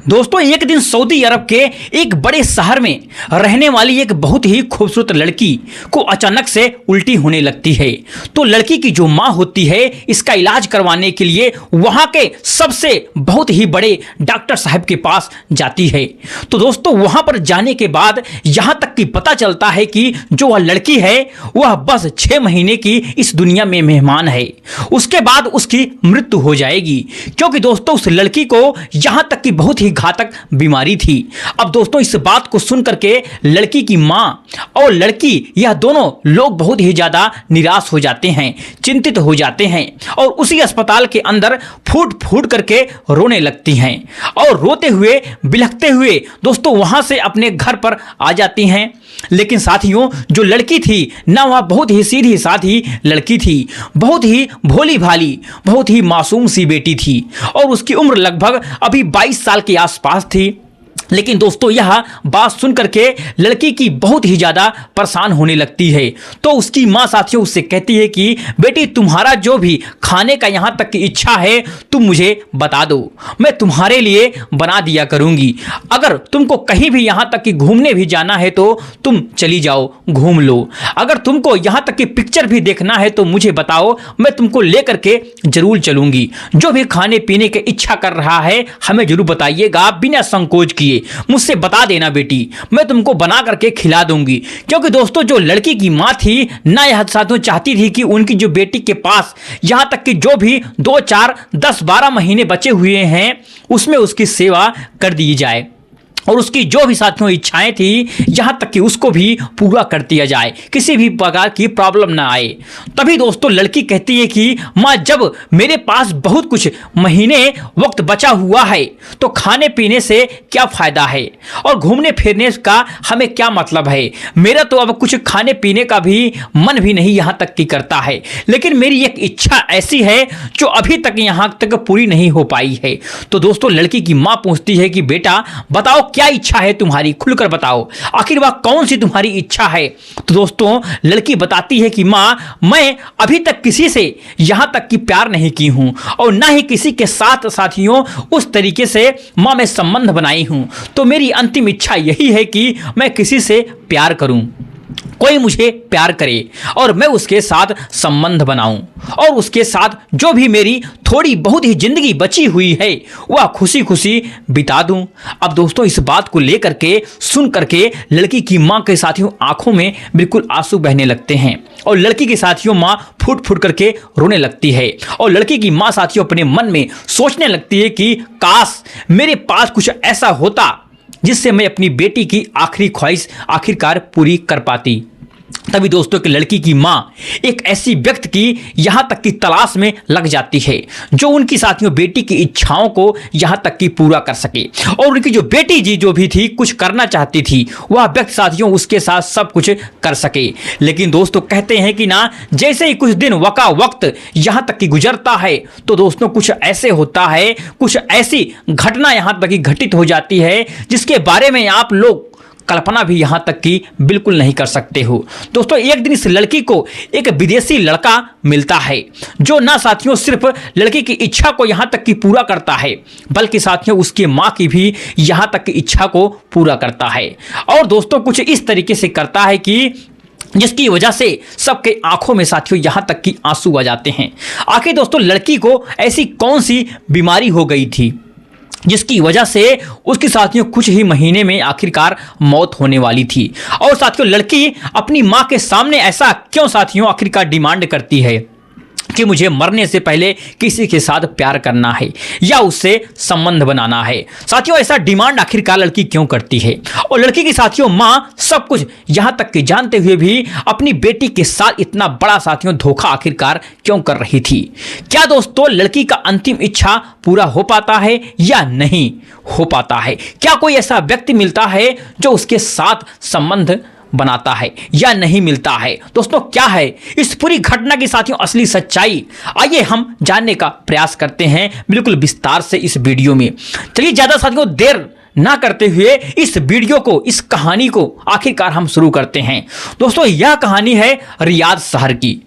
दोस्तों एक दिन सऊदी अरब के एक बड़े शहर में रहने वाली एक बहुत ही खूबसूरत लड़की को अचानक से उल्टी होने लगती है। तो लड़की की जो माँ होती है इसका इलाज करवाने के लिए वहाँ के सबसे बहुत ही बड़े डॉक्टर साहब के पास जाती है। तो दोस्तों वहाँ पर जाने के बाद यहाँ तक कि पता चलता है कि जो वह लड़की है वह बस 6 महीने की इस दुनिया में मेहमान है। उसके बाद उसकी मृत्यु हो जाएगी, क्योंकि दोस्तों उस लड़की को यहाँ तक कि बहुत ही घातक बीमारी थी। अब दोस्तों इस बात को सुन करके लड़की की मां और लड़की यह दोनों लोग बहुत ही ज्यादा निराश हो जाते हैं, चिंतित हो जाते हैं और उसी अस्पताल के अंदर फूट फूट करके रोने लगती हैं और रोते हुए बिलखते हुए दोस्तों वहां से अपने घर पर आ जाती हैं। लेकिन साथियों जो लड़की थी ना वह बहुत ही सीधी साधी लड़की थी, बहुत ही भोली भाली, बहुत ही मासूम सी बेटी थी और उसकी उम्र लगभग अभी 22 साल के आसपास थी। लेकिन दोस्तों यह बात सुन करके लड़की की बहुत ही ज़्यादा परेशान होने लगती है। तो उसकी माँ साथियों उससे कहती है कि बेटी तुम्हारा जो भी खाने का यहाँ तक की इच्छा है तुम मुझे बता दो, मैं तुम्हारे लिए बना दिया करूँगी। अगर तुमको कहीं भी यहाँ तक कि घूमने भी जाना है तो तुम चली जाओ, घूम लो। अगर तुमको यहाँ तक कि पिक्चर भी देखना है तो मुझे बताओ, मैं तुमको ले करके जरूर चलूँगी। जो भी खाने पीने की इच्छा कर रहा है हमें जरूर बताइएगा, बिना संकोच किए मुझसे बता देना बेटी, मैं तुमको बना करके खिला दूंगी। क्योंकि दोस्तों जो लड़की की मां थी ना यह साथियों चाहती थी कि उनकी जो बेटी के पास यहां तक कि जो भी 2, 4, 10, 12 महीने बचे हुए हैं उसमें उसकी सेवा कर दी जाए और उसकी जो भी साथियों इच्छाएं थी यहाँ तक कि उसको भी पूरा कर दिया जाए, किसी भी प्रकार की प्रॉब्लम ना आए। तभी दोस्तों लड़की कहती है कि माँ जब मेरे पास बहुत कुछ महीने वक्त बचा हुआ है तो खाने पीने से क्या फ़ायदा है और घूमने फिरने का हमें क्या मतलब है। मेरा तो अब कुछ खाने पीने का भी मन भी नहीं यहाँ तक कि करता है, लेकिन मेरी एक इच्छा ऐसी है जो अभी तक यहाँ तक पूरी नहीं हो पाई है। तो दोस्तों लड़की की माँ पूछती है कि बेटा बताओ क्या इच्छा है तुम्हारी, खुलकर बताओ, आखिर वह कौन सी तुम्हारी इच्छा है। तो दोस्तों लड़की बताती है कि माँ मैं अभी तक किसी से यहां तक कि प्यार नहीं की हूं और ना ही किसी के साथ साथियों उस तरीके से माँ मैं संबंध बनाई हूं। तो मेरी अंतिम इच्छा यही है कि मैं किसी से प्यार करूं, कोई मुझे प्यार करे और मैं उसके साथ संबंध बनाऊं और उसके साथ जो भी मेरी थोड़ी बहुत ही जिंदगी बची हुई है वह खुशी खुशी बिता दूं। अब दोस्तों इस बात को लेकर के सुन करके लड़की की मां के साथियों आंखों में बिल्कुल आंसू बहने लगते हैं और लड़की के साथियों मां फूट फूट करके रोने लगती है और लड़की की मां साथियों अपने मन में सोचने लगती है कि काश मेरे पास कुछ ऐसा होता जिससे मैं अपनी बेटी की आखिरी ख्वाहिश आखिरकार पूरी कर पाती। तभी दोस्तों की लड़की की माँ एक ऐसी व्यक्ति की यहाँ तक की तलाश में लग जाती है जो उनकी साथियों बेटी की इच्छाओं को यहाँ तक की पूरा कर सके और उनकी जो बेटी जी जो भी थी कुछ करना चाहती थी वह व्यक्ति साथियों उसके साथ सब कुछ कर सके। लेकिन दोस्तों कहते हैं कि ना जैसे ही कुछ दिन वक्त यहाँ तक की गुजरता है तो दोस्तों कुछ ऐसे होता है, कुछ ऐसी घटना यहाँ तक की घटित हो जाती है जिसके बारे में आप लोग कल्पना भी यहाँ तक कि बिल्कुल नहीं कर सकते हो। दोस्तों एक दिन इस लड़की को एक विदेशी लड़का मिलता है जो ना साथियों सिर्फ लड़की की इच्छा को यहाँ तक कि पूरा करता है बल्कि साथियों उसकी माँ की भी यहाँ तक की इच्छा को पूरा करता है और दोस्तों कुछ इस तरीके से करता है कि जिसकी वजह से सबके आंखों में साथियों यहाँ तक कि आंसू आ जाते हैं। आखिर दोस्तों लड़की को ऐसी कौन सी बीमारी हो गई थी जिसकी वजह से उसके साथियों कुछ ही महीने में आखिरकार मौत होने वाली थी। और साथियों लड़की अपनी मां के सामने ऐसा क्यों साथियों आखिरकार डिमांड करती है कि मुझे मरने से पहले किसी के साथ प्यार करना है या उससे संबंध बनाना है। साथियों ऐसा डिमांड आखिरकार लड़की क्यों करती है और लड़की की साथियों माँ सब कुछ यहाँ तक कि जानते हुए भी अपनी बेटी के साथ इतना बड़ा साथियों धोखा आखिरकार क्यों कर रही थी। क्या दोस्तों लड़की का अंतिम इच्छा पूरा हो पाता है या नहीं हो पाता है? क्या कोई ऐसा व्यक्ति मिलता है जो उसके साथ संबंध बनाता है या नहीं मिलता है? दोस्तों क्या है इस पूरी घटना की साथियों असली सच्चाई, आइए हम जानने का प्रयास करते हैं बिल्कुल विस्तार से इस वीडियो में। चलिए ज्यादा साथियों देर ना करते हुए इस वीडियो को, इस कहानी को आखिरकार हम शुरू करते हैं। दोस्तों यह कहानी है रियाद शहर की।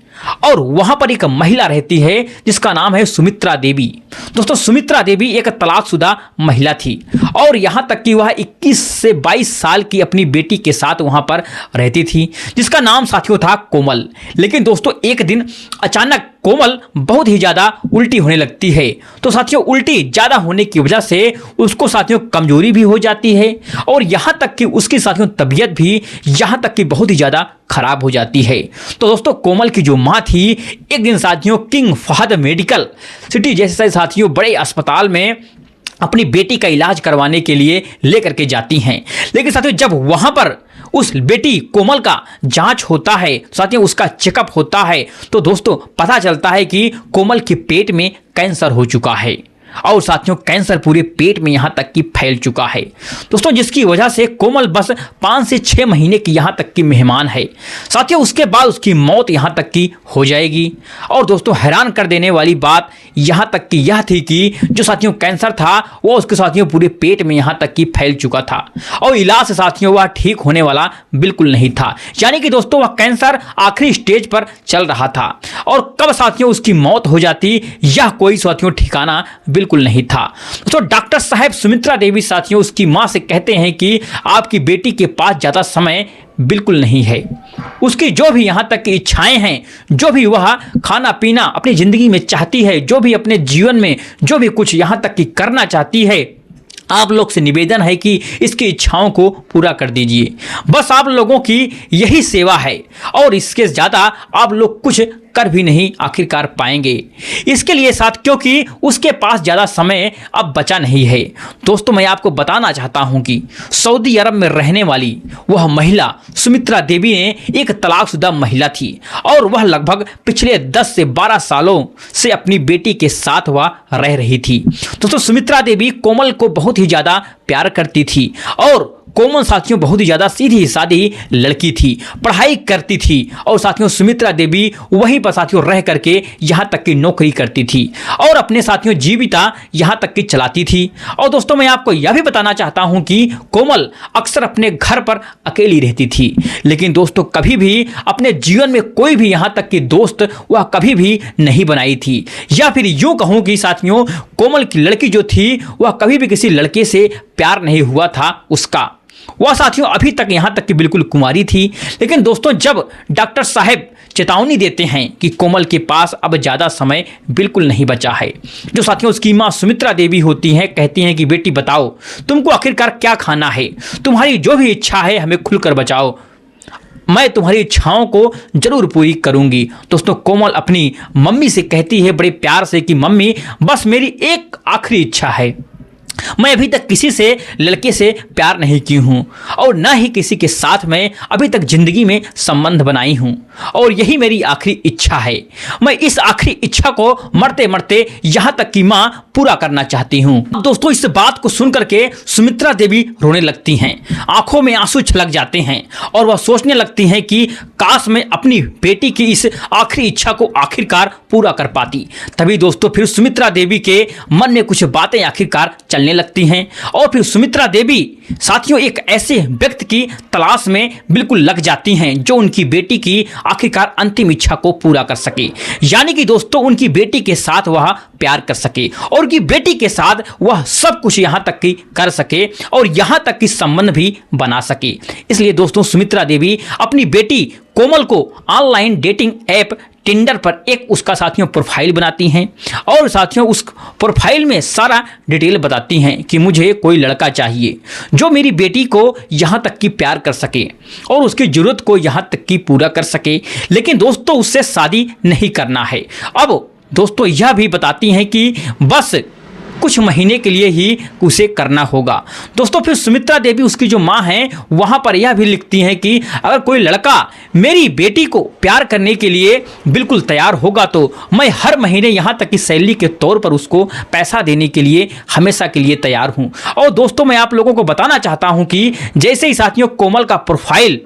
और वहां पर एक महिला रहती है जिसका नाम है सुमित्रा देवी। दोस्तों सुमित्रा देवी एक तलाकशुदा महिला थी और यहां तक कि वह 21 से 22 साल की अपनी बेटी के साथ वहां पर रहती थी जिसका नाम साथियों था कोमल। लेकिन दोस्तों एक दिन अचानक कोमल बहुत ही ज़्यादा उल्टी होने लगती है। तो साथियों उल्टी ज़्यादा होने की वजह से उसको साथियों कमजोरी भी हो जाती है और यहाँ तक कि उसकी साथियों तबीयत भी यहाँ तक कि बहुत ही ज़्यादा खराब हो जाती है। तो दोस्तों कोमल की जो माँ थी एक दिन साथियों किंग फहद मेडिकल सिटी जैसे साथियों बड़े अस्पताल में अपनी बेटी का इलाज करवाने के लिए लेकर के जाती हैं। लेकिन साथियों जब वहां पर उस बेटी कोमल का जांच होता है, साथियों उसका चेकअप होता है, तो दोस्तों पता चलता है कि कोमल के पेट में कैंसर हो चुका है और साथियों कैंसर पूरे पेट में यहाँ तक कि फैल चुका है दोस्तों, जिसकी वजह से कोमल बस 5 से 6 महीने की यहाँ तक की मेहमान है। साथियों उसके बाद उसकी मौत यहाँ तक की हो जाएगी। और दोस्तों हैरान कर देने वाली बात यहाँ तक कि यह थी कि जो साथियों कैंसर था वो उसके साथियों पूरे पेट में यहाँ तक कि फैल चुका था और इलाज से साथियों वह ठीक होने वाला बिल्कुल नहीं था। यानी कि दोस्तों वह कैंसर आखिरी स्टेज पर चल रहा था और कब साथियों उसकी मौत हो जाती यह कोई साथियों ठिकाना बिल्कुल नहीं था। तो डॉक्टर साहब सुमित्रा देवी साथियों उसकी मां से कहते हैं कि आपकी बेटी के पास ज्यादा समय बिल्कुल नहीं है। उसकी जो भी यहाँ तक की इच्छाएं हैं, जो भी वह खाना पीना अपनी जिंदगी में चाहती है, जो भी अपने जीवन में जो भी कुछ यहाँ तक की करना चाहती है, आप लोग से निवेदन है कि इसकी इच्छाओं को पूरा कर दीजिए। बस आप लोगों की यही सेवा है और इसके ज़्यादा आप लोग कुछ कर भी नहीं आखिरकार पाएंगे। इसके लिए साथ क्योंकि उसके पास ज़्यादा समय अब बचा नहीं है। दोस्तों मैं आपको बताना चाहता हूं कि सऊदी अरब में रहने वाली वह महिला सुमित्रा देवी ने एक तलाकशुदा महिला थी और वह लगभग पिछले 10 से 12 सालों से अपनी बेटी के साथ वह रह रही थी। दोस्तों सुमित्रा देवी कोमल को बहुत ही ज़्यादा प्यार करती थी और कोमल साथियों बहुत ही ज़्यादा सीधी सादी लड़की थी, पढ़ाई करती थी और साथियों सुमित्रा देवी वहीं पर साथियों रह करके यहाँ तक की नौकरी करती थी और अपने साथियों जीविका यहाँ तक की चलाती थी। और दोस्तों मैं आपको यह भी बताना चाहता हूँ कि कोमल अक्सर अपने घर पर अकेली रहती थी, लेकिन दोस्तों कभी भी अपने जीवन में कोई भी यहाँ तक की दोस्त वह कभी भी नहीं बनाई थी। या फिर यूँ कहूँ कि साथियों कोमल की लड़की जो थी वह कभी भी किसी लड़के से प्यार नहीं हुआ था उसका। वह साथियों अभी तक यहाँ तक कि बिल्कुल कुंवारी थी। लेकिन दोस्तों जब डॉक्टर साहब चेतावनी देते हैं कि कोमल के पास अब ज़्यादा समय बिल्कुल नहीं बचा है, जो साथियों उसकी माँ सुमित्रा देवी होती हैं कहती हैं कि बेटी बताओ तुमको आखिरकार क्या खाना है, तुम्हारी जो भी इच्छा है हमें खुलकर बचाओ, मैं तुम्हारी इच्छाओं को जरूर पूरी करूंगी। दोस्तों कोमल अपनी मम्मी से कहती है बड़े प्यार से कि मम्मी बस मेरी एक आखिरी इच्छा है, मैं अभी तक किसी से लड़के से प्यार नहीं की हूँ और न ही किसी के साथ मैं अभी तक जिंदगी में संबंध बनाई हूँ और यही मेरी आखिरी इच्छा है। मैं इस आखिरी इच्छा को मरते मरते यहाँ तक कि माँ पूरा करना चाहती हूँ। दोस्तों इस बात को सुनकर के सुमित्रा देवी रोने लगती हैं, आंखों में आंसू छलक जाते हैं और वह सोचने लगती हैं कि काश मैं अपनी बेटी की इस आखिरी इच्छा को आखिरकार पूरा कर पाती। तभी दोस्तों फिर सुमित्रा देवी के मन में कुछ बातें आखिरकार चलने लगती हैं और फिर सुमित्रा देवी साथियों एक ऐसे व्यक्ति की तलाश में बिल्कुल लग जाती हैं जो उनकी बेटी की आखिरकार अंतिम इच्छा को पूरा कर सके। यानी कि दोस्तों उनकी बेटी के साथ वह प्यार कर सके और उनकी बेटी के साथ वह सब कुछ यहाँ तक की कर सके और यहाँ तक कि संबंध भी बना सके। इसलिए दोस्तों सुमित्रा देवी अपनी बेटी कोमल को ऑनलाइन डेटिंग ऐप टिंडर पर एक उसका साथियों प्रोफाइल बनाती हैं और साथियों उस प्रोफाइल में सारा डिटेल बताती हैं कि मुझे कोई लड़का चाहिए जो मेरी बेटी को यहाँ तक की प्यार कर सके और उसकी ज़रूरत को यहाँ तक की पूरा कर सके, लेकिन दोस्तों उससे शादी नहीं करना है। अब दोस्तों यह भी बताती हैं कि बस कुछ महीने के लिए ही उसे करना होगा। दोस्तों फिर सुमित्रा देवी उसकी जो माँ हैं वहाँ पर यह भी लिखती हैं कि अगर कोई लड़का मेरी बेटी को प्यार करने के लिए बिल्कुल तैयार होगा तो मैं हर महीने यहाँ तक कि सैलरी के तौर पर उसको पैसा देने के लिए हमेशा के लिए तैयार हूँ। और दोस्तों मैं आप लोगों को बताना चाहता हूँ कि जैसे ही साथियों कोमल का प्रोफाइल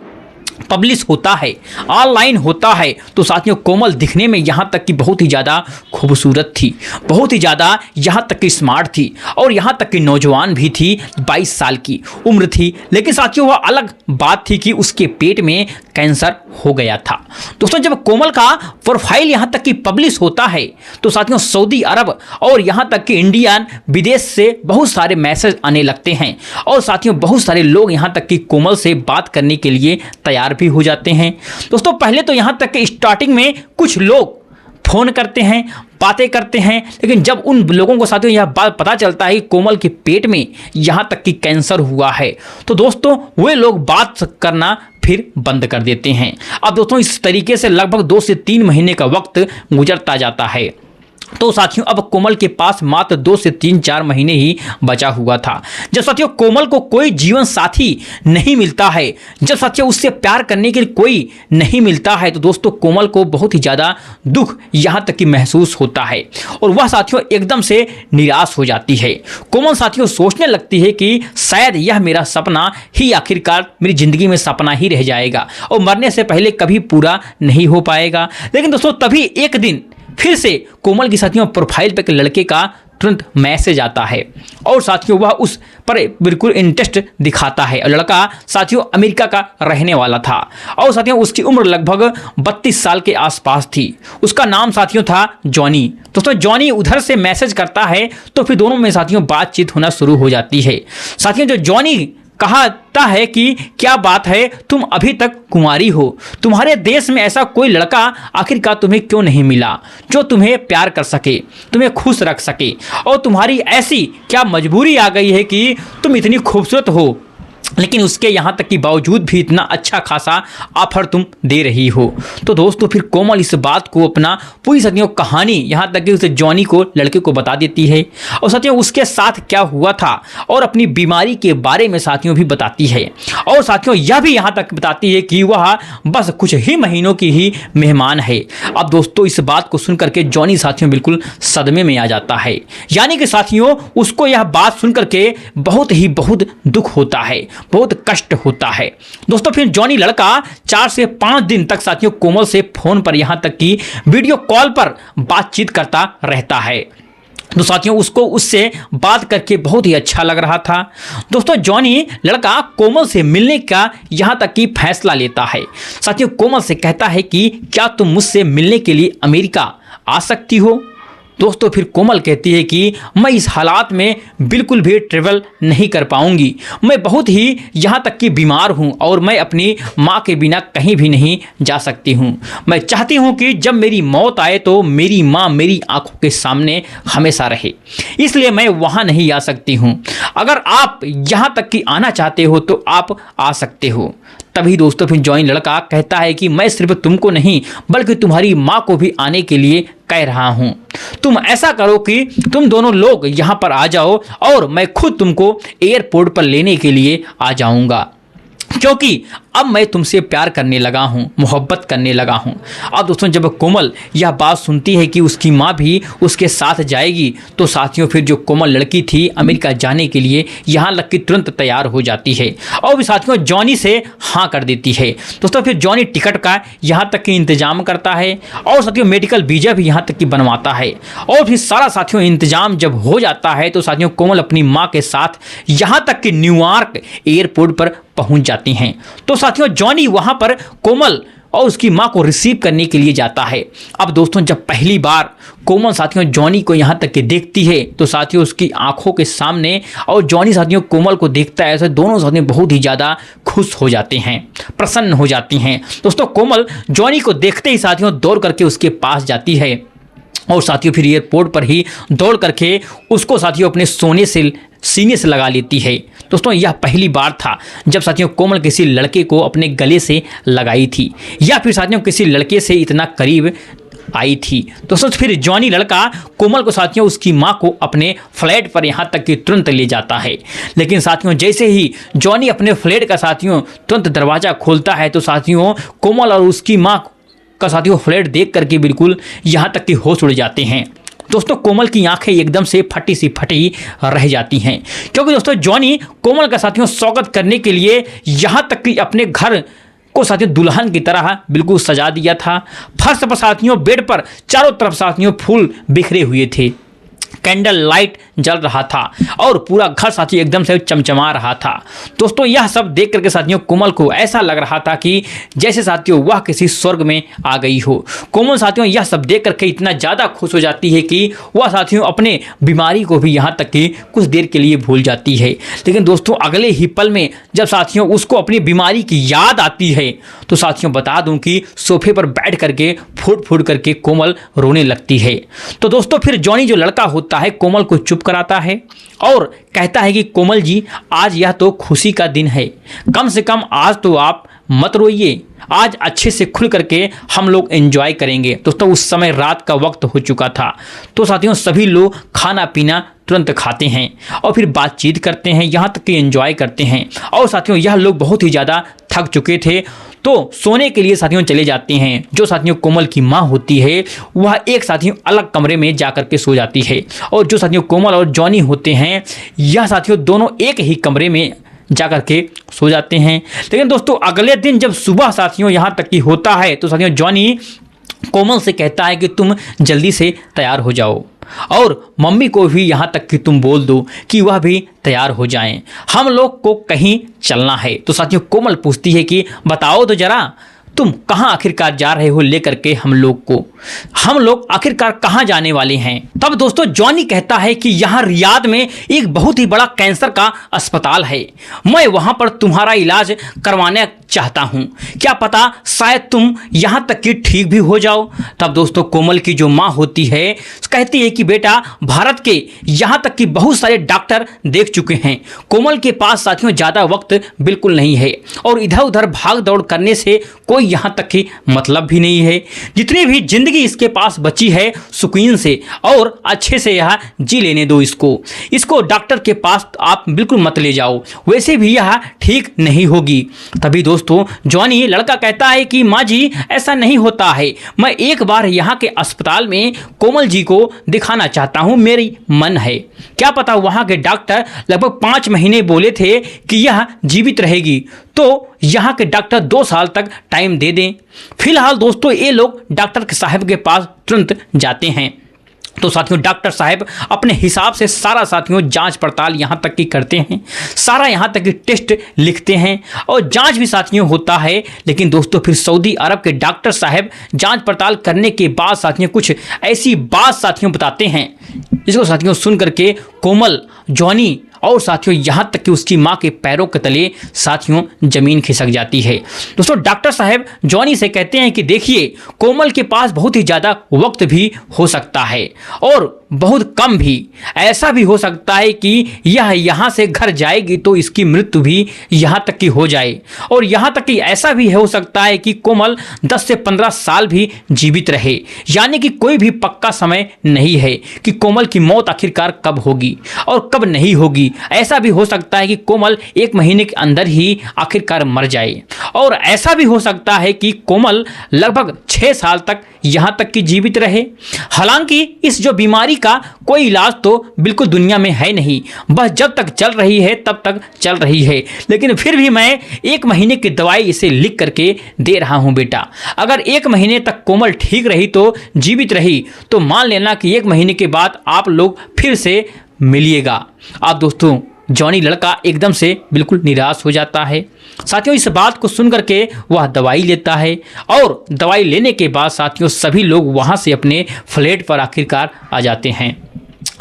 पब्लिश होता है, ऑनलाइन होता है, तो साथियों कोमल दिखने में यहाँ तक कि बहुत ही ज़्यादा खूबसूरत थी, बहुत ही ज़्यादा यहाँ तक कि स्मार्ट थी और यहाँ तक कि नौजवान भी थी, 22 साल की उम्र थी। लेकिन साथियों वह अलग बात थी कि उसके पेट में कैंसर हो गया था। दोस्तों जब कोमल का प्रोफाइल यहाँ तक कि पब्लिश होता है तो साथियों सऊदी अरब और यहाँ तक कि इंडियन विदेश से बहुत सारे मैसेज आने लगते हैं और साथियों बहुत सारे लोग यहाँ तक कि कोमल से बात करने के लिए तैयार भी हो जाते हैं। दोस्तों पहले तो यहाँ तक कि स्टार्टिंग में कुछ लोग फ़ोन करते हैं, बातें करते हैं, लेकिन जब उन लोगों को साथियों यह बात पता चलता है कि कोमल के पेट में यहाँ तक कि कैंसर हुआ है तो दोस्तों वे लोग बात करना फिर बंद कर देते हैं। अब दोस्तों इस तरीके से लगभग 2 से 3 महीने का वक्त गुजरता जाता है। तो साथियों अब कोमल के पास मात्र 2 से 3-4 महीने ही बचा हुआ था। जब साथियों कोमल को कोई जीवन साथी नहीं मिलता है, जब साथियों उससे प्यार करने के लिए कोई नहीं मिलता है तो दोस्तों कोमल को बहुत ही ज़्यादा दुख यहाँ तक कि महसूस होता है और वह साथियों एकदम से निराश हो जाती है। कोमल साथियों सोचने लगती है कि शायद यह मेरा सपना ही आखिरकार मेरी ज़िंदगी में सपना ही रह जाएगा और मरने से पहले कभी पूरा नहीं हो पाएगा। लेकिन दोस्तों तभी एक दिन फिर से कोमल की साथियों प्रोफाइल पर एक लड़के का तुरंत मैसेज आता है और साथियों वह उस पर बिल्कुल इंटरेस्ट दिखाता है और लड़का साथियों अमेरिका का रहने वाला था और साथियों उसकी उम्र लगभग 32 साल के आसपास थी। उसका नाम साथियों था जॉनी। दोस्तों जॉनी उधर से मैसेज करता है तो फिर दोनों में साथियों बातचीत होना शुरू हो जाती है। साथियों जो जॉनी कहता है कि क्या बात है, तुम अभी तक कुंवारी हो, तुम्हारे देश में ऐसा कोई लड़का आखिरकार तुम्हें क्यों नहीं मिला जो तुम्हें प्यार कर सके, तुम्हें खुश रख सके, और तुम्हारी ऐसी क्या मजबूरी आ गई है कि तुम इतनी खूबसूरत हो लेकिन उसके यहाँ तक कि बावजूद भी इतना अच्छा खासा ऑफर तुम दे रही हो। तो दोस्तों फिर कोमल इस बात को अपना पूरी साथियों कहानी यहाँ तक कि उसे जॉनी को लड़के को बता देती है और साथियों उसके साथ क्या हुआ था और अपनी बीमारी के बारे में साथियों भी बताती है और साथियों यह भी यहाँ तक बताती है कि वह बस कुछ ही महीनों की ही मेहमान है। अब दोस्तों इस बात को सुन करके जॉनी साथियों बिल्कुल सदमे में आ जाता है, यानी कि साथियों उसको यह बात सुन करके बहुत दुख होता है, बहुत कष्ट होता है। दोस्तों फिर जॉनी लड़का 4 से 5 दिन तक साथियों कोमल से फोन पर यहाँ तक कि वीडियो कॉल पर बातचीत करता रहता है। तो साथियों उसको उससे बात करके बहुत ही अच्छा लग रहा था। दोस्तों जॉनी लड़का कोमल से मिलने का यहाँ तक कि फैसला लेता है। साथियों कोमल से कहता है कि क्या तुम मुझसे मिलने के लिए अमेरिका आ सकती हो। दोस्तों फिर कोमल कहती है कि मैं इस हालात में बिल्कुल भी ट्रेवल नहीं कर पाऊंगी, मैं बहुत ही यहाँ तक कि बीमार हूँ और मैं अपनी माँ के बिना कहीं भी नहीं जा सकती हूँ। मैं चाहती हूँ कि जब मेरी मौत आए तो मेरी माँ मेरी आंखों के सामने हमेशा रहे, इसलिए मैं वहाँ नहीं आ सकती हूँ। अगर आप यहाँ तक कि आना चाहते हो तो आप आ सकते हो। तभी दोस्तों फिर जॉनी लड़का कहता है कि मैं सिर्फ तुमको नहीं बल्कि तुम्हारी माँ को भी आने के लिए कह रहा हूँ। तुम ऐसा करो कि तुम दोनों लोग यहाँ पर आ जाओ और मैं खुद तुमको एयरपोर्ट पर लेने के लिए आ जाऊँगा, क्योंकि अब मैं तुमसे प्यार करने लगा हूँ, मोहब्बत करने लगा हूँ। अब दोस्तों जब कोमल यह बात सुनती है कि उसकी माँ भी उसके साथ जाएगी तो साथियों फिर जो कोमल लड़की थी अमेरिका जाने के लिए यहाँ लग के तुरंत तैयार हो जाती है और भी साथियों जॉनी से हाँ कर देती है। दोस्तों फिर जॉनी टिकट का यहाँ तक कि इंतजाम करता है और साथियों मेडिकल वीज़ा भी यहाँ तक कि बनवाता है और फिर सारा साथियों इंतजाम जब हो जाता है तो साथियों कोमल अपनी माँ के साथ यहाँ तक कि न्यूयॉर्क एयरपोर्ट पर पहुँच जाती हैं। तो साथियों जॉनी वहां पर कोमल और उसकी मां को रिसीव करने के लिए जाता है। अब दोस्तों जब पहली बार कोमल साथियों जॉनी को यहां तक के देखती है तो साथियों उसकी आंखों के सामने और जॉनी साथियों कोमल को देखता है, ऐसे दोनों साथियों बहुत ही ज़्यादा खुश हो जाते हैं, प्रसन्न हो जाती हैं। दोस्तों कोमल जॉनी को देखते ही साथियों दौड़ करके उसके पास जाती है और साथियों फिर एयरपोर्ट पर ही दौड़ करके उसको साथियों अपने सीने से लगा लेती है। दोस्तों यह पहली बार था जब साथियों कोमल किसी लड़के को अपने गले से लगाई थी या फिर साथियों किसी लड़के से इतना करीब आई थी। दोस्तों फिर जॉनी लड़का कोमल को साथियों उसकी मां को अपने फ्लैट पर यहां तक कि तुरंत ले जाता है। लेकिन साथियों जैसे ही जॉनी अपने फ्लैट का साथियों तुरंत दरवाज़ा खोलता है तो साथियों कोमल और उसकी माँ का साथियों फ्लैट देख करके बिल्कुल यहाँ तक कि होश उड़ जाते हैं। दोस्तों कोमल की आंखें एकदम से फटी रह जाती हैं, क्योंकि दोस्तों जॉनी कोमल का साथियों स्वागत करने के लिए यहाँ तक कि अपने घर को साथियों दुल्हन की तरह बिल्कुल सजा दिया था। फर्श पर साथियों बेड पर चारों तरफ साथियों फूल बिखरे हुए थे। कैंडल लाइट जल रहा था और पूरा घर साथियों एकदम से चमचमा रहा था। दोस्तों यह सब देख करके साथियों कोमल को ऐसा लग रहा था कि जैसे साथियों वह किसी स्वर्ग में आ गई हो। कोमल साथियों यह सब देख करके इतना ज़्यादा खुश हो जाती है कि वह साथियों अपने बीमारी को भी यहाँ तक कि कुछ देर के लिए भूल जाती है। लेकिन दोस्तों अगले ही पल में जब साथियों उसको अपनी बीमारी की याद आती है तो साथियों बता दूं कि सोफे पर बैठ करके फूट फूट करके कोमल रोने लगती है। तो दोस्तों फिर जॉनी जो लड़का होता है कोमल को चुप कराता है और कहता है कि कोमल जी आज यह तो खुशी का दिन है, कम से कम आज तो आप मत रोइए, आज अच्छे से खुल करके हम लोग एंजॉय करेंगे। दोस्तों उस समय रात का वक्त हो चुका था तो साथियों सभी लोग खाना पीना तुरंत खाते हैं और फिर बातचीत करते हैं, यहाँ तक कि एंजॉय करते हैं। और साथियों यह लोग बहुत ही ज़्यादा थक चुके थे तो सोने के लिए साथियों चले जाते हैं। जो साथियों कोमल की माँ होती है वह एक साथियों अलग कमरे में जाकर के सो जाती है और जो साथियों कोमल और जॉनी होते हैं यह साथियों दोनों एक ही कमरे में जाकर के सो जाते हैं। लेकिन दोस्तों अगले दिन जब सुबह साथियों यहाँ तक कि होता है तो साथियों जॉनी कोमल से कहता है कि तुम जल्दी से तैयार हो जाओ और मम्मी को भी यहाँ तक कि तुम बोल दो कि वह भी तैयार हो जाएं, हम लोग को कहीं चलना है। तो साथियों कोमल पूछती है कि बताओ तो जरा तुम कहाँ आखिरकार जा रहे हो लेकर के हम लोग आखिरकार कहाँ जाने वाले हैं। तब दोस्तों जॉनी कहता है कि यहाँ रियाद में एक बहुत ही बड़ा कैंसर का अस्पताल है, मैं वहाँ पर तुम्हारा इलाज करवाने चाहता हूँ, क्या पता शायद तुम यहाँ तक कि ठीक भी हो जाओ। तब दोस्तों कोमल की जो माँ होती है कहती है कि बेटा भारत के यहाँ तक कि बहुत सारे डॉक्टर देख चुके हैं, कोमल के पास साथियों ज़्यादा वक्त बिल्कुल नहीं है और इधर उधर भाग दौड़ करने से कोई यहाँ तक कि मतलब भी नहीं है। जितनी भी जिंदगी इसके पास बची है सुकून से और अच्छे से यह जी लेने दो इसको डॉक्टर के पास आप बिल्कुल मत ले जाओ, वैसे भी यह ठीक नहीं होगी। तभी दोस्तों जॉनी लड़का कहता है कि माँ जी ऐसा नहीं होता है, मैं एक बार यहाँ के अस्पताल में कोमल जी को दिखाना चाहता हूँ, मेरी मन है, क्या पता वहाँ के डॉक्टर लगभग 5 महीने बोले थे कि यह जीवित रहेगी तो यहाँ के डॉक्टर 2 साल तक टाइम दे दें। फिलहाल दोस्तों ये लोग डॉक्टर साहब के पास तुरंत जाते हैं तो साथियों डॉक्टर साहब अपने हिसाब से सारा साथियों जांच पड़ताल यहाँ तक की करते हैं, सारा यहाँ तक की टेस्ट लिखते हैं और जांच भी साथियों होता है। लेकिन दोस्तों फिर सऊदी अरब के डॉक्टर साहब जांच पड़ताल करने के बाद साथियों कुछ ऐसी बात साथियों बताते हैं जिसको साथियों सुन करके कोमल जॉनी और साथियों यहाँ तक कि उसकी माँ के पैरों के तले साथियों जमीन खिसक जाती है। दोस्तों डॉक्टर साहब जॉनी से कहते हैं कि देखिए कोमल के पास बहुत ही ज़्यादा वक्त भी हो सकता है और बहुत कम भी, ऐसा भी हो सकता है कि यह यहाँ से घर जाएगी तो इसकी मृत्यु भी यहाँ तक की हो जाए और यहाँ तक कि ऐसा भी हो सकता है कि कोमल 10 से 15 साल भी जीवित रहे, यानी कि कोई भी पक्का समय नहीं है कि कोमल की मौत आखिरकार कब होगी और कब नहीं होगी। ऐसा भी हो सकता है कि कोमल 1 महीने के अंदर ही आखिरकार मर जाए और ऐसा भी हो सकता है कि कोमल लगभग 6 साल तक यहाँ तक कि जीवित रहे। हालांकि इस जो बीमारी का कोई इलाज तो बिल्कुल दुनिया में है नहीं, बस जब तक चल रही है तब तक चल रही है, लेकिन फिर भी मैं 1 महीने की दवाई इसे लिख करके दे रहा हूँ बेटा। अगर 1 महीने तक कोमल ठीक रही तो जीवित रही तो मान लेना कि 1 महीने के बाद आप लोग फिर से मिलिएगा। आप दोस्तों जॉनी लड़का एकदम से बिल्कुल निराश हो जाता है। साथियों इस बात को सुन करके वह दवाई लेता है और दवाई लेने के बाद साथियों सभी लोग वहां से अपने फ्लैट पर आखिरकार आ जाते हैं।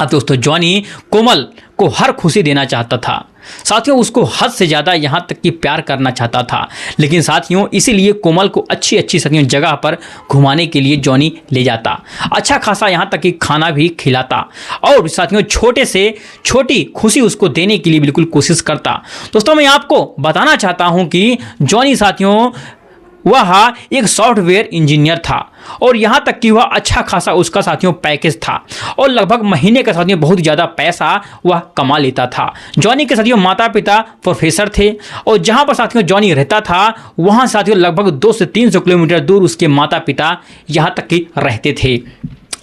अब दोस्तों जॉनी कोमल को हर खुशी देना चाहता था, साथियों उसको हद से ज़्यादा यहाँ तक कि प्यार करना चाहता था, लेकिन साथियों इसीलिए कोमल को अच्छी अच्छी साथियों जगह पर घुमाने के लिए जॉनी ले जाता, अच्छा खासा यहाँ तक कि खाना भी खिलाता और साथियों छोटे से छोटी खुशी उसको देने के लिए बिल्कुल कोशिश करता। दोस्तों मैं आपको बताना चाहता हूँ कि जॉनी साथियों वह एक सॉफ्टवेयर इंजीनियर था और यहाँ तक कि वह अच्छा खासा उसका साथियों पैकेज था और लगभग महीने का साथियों बहुत ज़्यादा पैसा वह कमा लेता था। जॉनी के साथियों माता पिता प्रोफेसर थे और जहाँ पर साथियों जॉनी रहता था वहाँ साथियों लगभग 200 से 300 किलोमीटर दूर उसके माता पिता यहाँ तक कि रहते थे।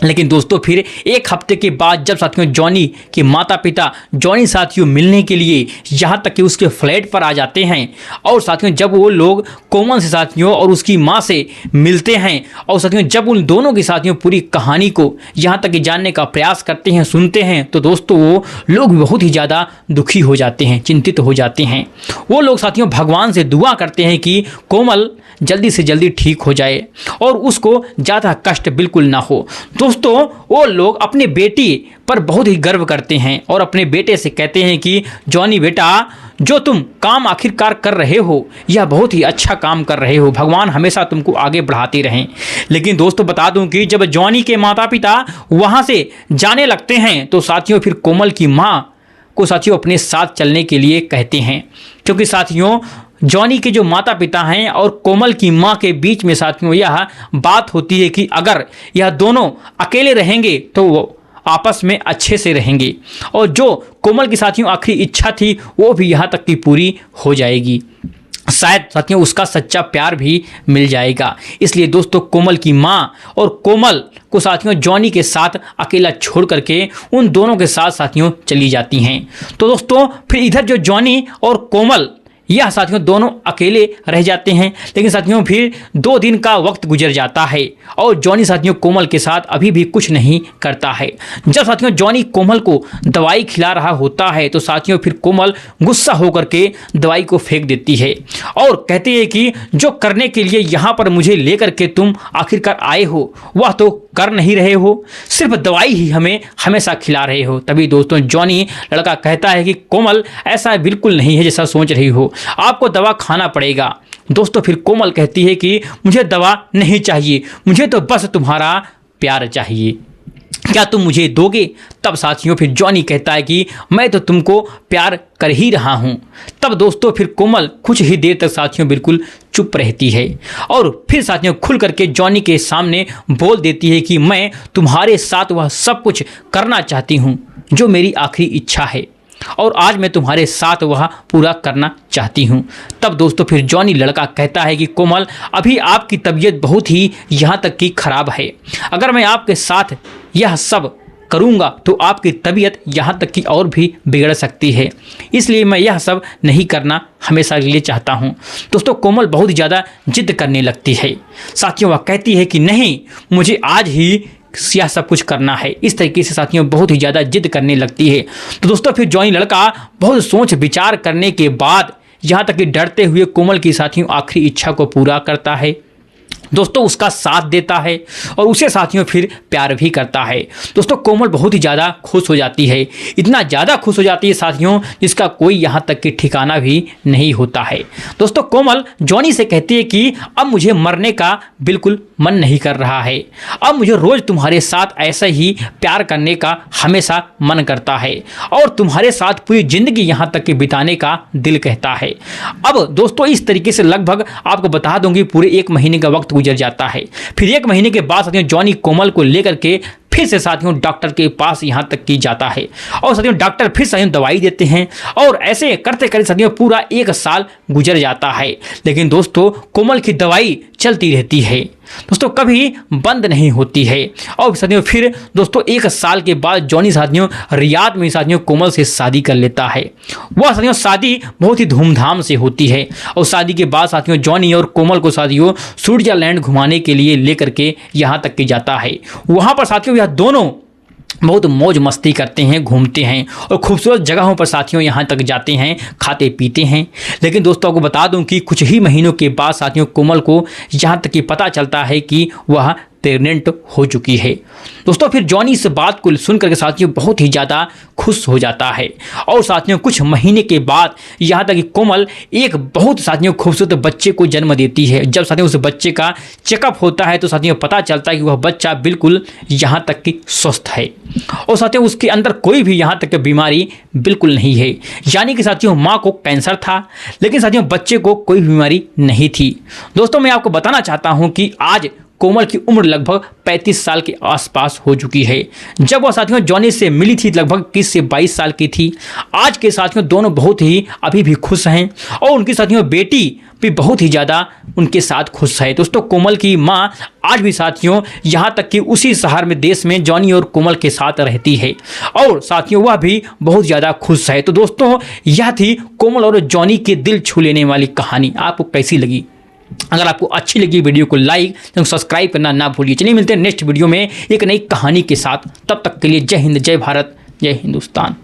लेकिन दोस्तों फिर एक हफ्ते के बाद जब साथियों जॉनी के माता पिता जॉनी साथियों मिलने के लिए यहाँ तक कि उसके फ्लैट पर आ जाते हैं और साथियों जब वो लोग कोमल से साथियों और उसकी माँ से मिलते हैं और साथियों जब उन दोनों की साथियों पूरी कहानी को यहाँ तक कि जानने का प्रयास करते हैं, सुनते हैं, तो दोस्तों वो लोग बहुत ही ज़्यादा दुखी हो जाते हैं, चिंतित हो जाते हैं। वो लोग साथियों भगवान से दुआ करते हैं कि कोमल जल्दी से जल्दी ठीक हो जाए और उसको ज़्यादा कष्ट बिल्कुल ना हो। दोस्तों वो लोग अपने बेटी पर बहुत ही गर्व करते हैं और अपने बेटे से कहते हैं कि जॉनी बेटा, जो तुम काम आखिरकार कर रहे हो यह बहुत ही अच्छा काम कर रहे हो, भगवान हमेशा तुमको आगे बढ़ाते रहें। लेकिन दोस्तों बता दूं कि जब जॉनी के माता पिता वहाँ से जाने लगते हैं तो साथियों फिर कोमल की माँ को साथियों अपने साथ चलने के लिए कहते हैं, क्योंकि साथियों जॉनी के जो माता पिता हैं और कोमल की मां के बीच में साथियों यह बात होती है कि अगर यह दोनों अकेले रहेंगे तो वो आपस में अच्छे से रहेंगे और जो कोमल की साथियों आखिरी इच्छा थी वो भी यहाँ तक की पूरी हो जाएगी, शायद साथियों उसका सच्चा प्यार भी मिल जाएगा। इसलिए दोस्तों कोमल की मां और कोमल को साथियों जॉनी के साथ अकेला छोड़ करके उन दोनों के साथ साथियों चली जाती हैं। तो दोस्तों फिर इधर जो जॉनी और कोमल यह साथियों दोनों अकेले रह जाते हैं। लेकिन साथियों फिर 2 दिन का वक्त गुजर जाता है और जॉनी साथियों कोमल के साथ अभी भी कुछ नहीं करता है। जब साथियों जॉनी कोमल को दवाई खिला रहा होता है तो साथियों फिर कोमल गुस्सा होकर के दवाई को फेंक देती है और कहती है कि जो करने के लिए यहाँ पर मुझे लेकर के तुम आखिरकार आए हो वह तो कर नहीं रहे हो, सिर्फ दवाई ही हमें हमेशा खिला रहे हो। तभी दोस्तों जॉनी लड़का कहता है कि कोमल ऐसा बिल्कुल नहीं है जैसा सोच रही हो, आपको दवा खाना पड़ेगा। दोस्तों फिर कोमल कहती है कि मुझे दवा नहीं चाहिए, मुझे तो बस तुम्हारा प्यार चाहिए, क्या तुम मुझे दोगे? तब साथियों फिर जॉनी कहता है कि मैं तो तुमको प्यार कर ही रहा हूँ। तब दोस्तों फिर कोमल कुछ ही देर तक साथियों बिल्कुल चुप रहती है और फिर साथियों खुल करके जॉनी के सामने बोल देती है कि मैं तुम्हारे साथ वह सब कुछ करना चाहती हूँ जो मेरी आखिरी इच्छा है और आज मैं तुम्हारे साथ वह पूरा करना चाहती हूँ। तब दोस्तों फिर जॉनी लड़का कहता है कि कोमल अभी आपकी तबीयत बहुत ही यहाँ तक कि खराब है, अगर मैं आपके साथ यह सब करूँगा तो आपकी तबीयत यहाँ तक कि और भी बिगड़ सकती है, इसलिए मैं यह सब नहीं करना हमेशा के लिए चाहता हूँ। दोस्तों कोमल बहुत ज़्यादा जिद करने लगती है। साथियों वह कहती है कि नहीं, मुझे आज ही यह सब कुछ करना है। इस तरीके से साथियों बहुत ही ज़्यादा जिद करने लगती है। तो दोस्तों फिर जॉनी लड़का बहुत सोच विचार करने के बाद यहाँ तक कि डरते हुए कोमल की साथियों आखिरी इच्छा को पूरा करता है। दोस्तों उसका साथ देता है और उसे साथियों फिर प्यार भी करता है। दोस्तों कोमल बहुत ही ज़्यादा खुश हो जाती है, इतना ज़्यादा खुश हो जाती है साथियों जिसका कोई यहाँ तक कि ठिकाना भी नहीं होता है। दोस्तों कोमल जॉनी से कहती है कि अब मुझे मरने का बिल्कुल मन नहीं कर रहा है, अब मुझे रोज़ तुम्हारे साथ ऐसा ही प्यार करने का हमेशा मन करता है और तुम्हारे साथ पूरी ज़िंदगी यहाँ तक कि बिताने का दिल कहता है। अब दोस्तों इस तरीके से लगभग आपको बता दूंगी पूरे 1 महीने का वक्त गुजर जाता है। फिर 1 महीने के बाद साथियों जॉनी कोमल को लेकर के फिर से साथियों डॉक्टर के पास यहाँ तक की जाता है और साथियों डॉक्टर फिर साथियों दवाई देते हैं और ऐसे करते करते साथियों पूरा 1 साल गुजर जाता है। लेकिन दोस्तों कोमल की दवाई चलती रहती है, दोस्तों कभी बंद नहीं होती है। और साथियों फिर दोस्तों 1 साल के बाद जॉनी साथियों रियाद में साथियों कोमल से शादी कर लेता है। वह साथियों शादी बहुत ही धूमधाम से होती है और शादी के बाद साथियों जॉनी और कोमल को साथियों स्विट्जरलैंड घुमाने के लिए लेकर के यहाँ तक के जाता है। वहाँ पर साथियों यह दोनों बहुत मौज मस्ती करते हैं, घूमते हैं और खूबसूरत जगहों पर साथियों यहाँ तक जाते हैं, खाते पीते हैं। लेकिन दोस्तों को बता दूं कि कुछ ही महीनों के बाद साथियों कोमल को यहाँ तक कि पता चलता है कि वह प्रेग्नेंट हो चुकी है। दोस्तों फिर जॉनी इस बात को सुन करके साथियों बहुत ही ज़्यादा खुश हो जाता है और साथियों कुछ महीने के बाद यहाँ तक कि कोमल एक बहुत साथियों खूबसूरत बच्चे को जन्म देती है। जब साथियों उस बच्चे का चेकअप होता है तो साथियों पता चलता है कि वह बच्चा बिल्कुल यहाँ तक कि स्वस्थ है और साथियों उसके अंदर कोई भी यहाँ तक की बीमारी बिल्कुल नहीं है। यानी कि साथियों माँ को कैंसर था लेकिन साथियों बच्चे को कोई बीमारी नहीं थी। दोस्तों मैं आपको बताना चाहता हूँ कि आज कोमल की उम्र लगभग 35 साल के आसपास हो चुकी है। जब वह साथियों जॉनी से मिली थी लगभग 21 से 22 साल की थी। आज के साथियों दोनों बहुत ही अभी भी खुश हैं और उनकी साथियों बेटी भी बहुत ही ज़्यादा उनके साथ खुश है। दोस्तों कोमल की माँ आज भी साथियों यहाँ तक कि उसी शहर में देश में जॉनी और कोमल के साथ रहती है और साथियों वह भी बहुत ज़्यादा खुश है। तो दोस्तों यह थी कोमल और जॉनी के दिल छू लेने वाली कहानी। आपको कैसी लगी? अगर आपको अच्छी लगी वीडियो को लाइक और सब्सक्राइब करना ना भूलिए। चलिए मिलते हैं नेक्स्ट वीडियो में एक नई कहानी के साथ। तब तक के लिए जय हिंद, जय भारत, जय हिंदुस्तान।